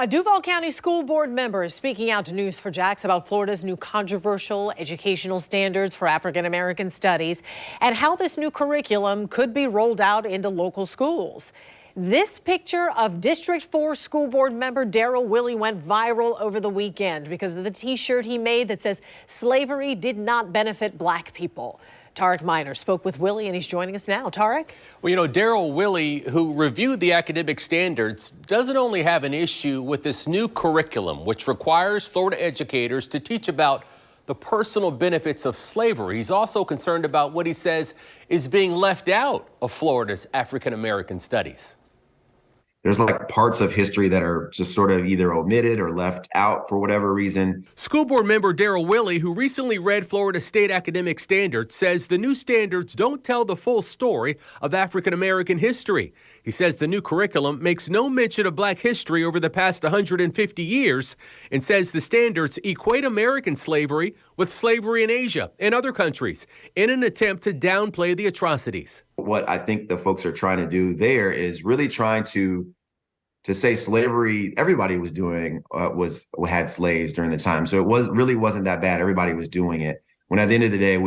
A Duval County School Board member is speaking out to News4JAX about Florida's new controversial educational standards for African American studies and how this new curriculum could be rolled out into local schools. This picture of District 4 School Board member Daryl Willie went viral over the weekend because of the T-shirt he made that says slavery did not benefit black people. Tarek Miner spoke with Willie and he's joining us now. Tarek? Well, you know, Daryl Willie, who reviewed the academic standards, doesn't only have an issue with this new curriculum, which requires Florida educators to teach about the personal benefits of slavery. He's also concerned about what he says is being left out of Florida's African American studies. There's like parts of history that are just sort of either omitted or left out for whatever reason. School board member Daryl Willie, who recently read Florida state academic standards, says the new standards don't tell the full story of African American history. He says the new curriculum makes no mention of black history over the past 150 years and says the standards equate American slavery with slavery in Asia and other countries in an attempt to downplay the atrocities. What I think the folks are trying to do there is really trying to say slavery, everybody was doing, had slaves during the time. So it really wasn't that bad. Everybody was doing it. When at the end of the day,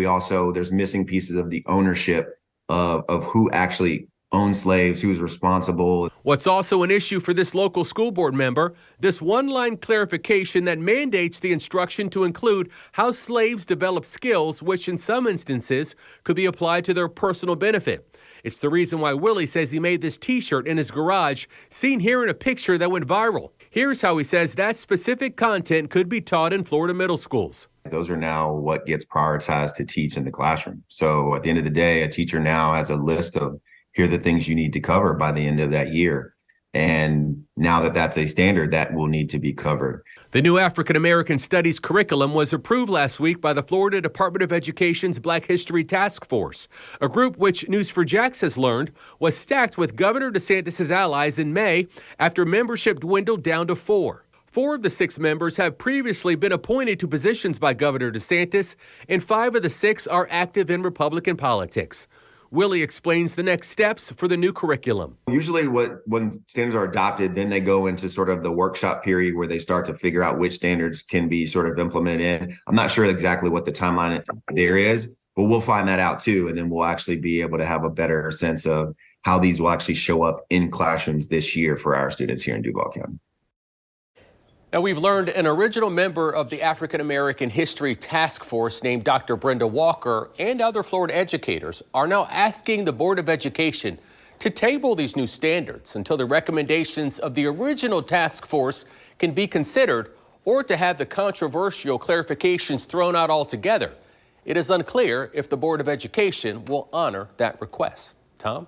there's missing pieces of the ownership of who actually owned slaves, who's responsible. What's also an issue for this local school board member, this one-line clarification that mandates the instruction to include how slaves develop skills, which in some instances could be applied to their personal benefit. It's the reason why Willie says he made this T-shirt in his garage, seen here in a picture that went viral. Here's how he says that specific content could be taught in Florida middle schools. Those are now what gets prioritized to teach in the classroom. So at the end of the day, a teacher now has a list of here are the things you need to cover by the end of that year. And now that that's a standard, that will need to be covered. The new African American Studies curriculum was approved last week by the Florida Department of Education's Black History Task Force, a group which News4JAX has learned was stacked with Governor DeSantis' allies in May after membership dwindled down to 4. 4 of the 6 members have previously been appointed to positions by Governor DeSantis, and 5 of the 6 are active in Republican politics. Willie explains the next steps for the new curriculum. Usually when standards are adopted, then they go into sort of the workshop period where they start to figure out which standards can be sort of implemented in. I'm not sure exactly what the timeline there is, but we'll find that out too. And then we'll actually be able to have a better sense of how these will actually show up in classrooms this year for our students here in Duval County. Now, we've learned an original member of the African American History Task Force named Dr. Brenda Walker and other Florida educators are now asking the Board of Education to table these new standards until the recommendations of the original task force can be considered or to have the controversial clarifications thrown out altogether. It is unclear if the Board of Education will honor that request. Tom?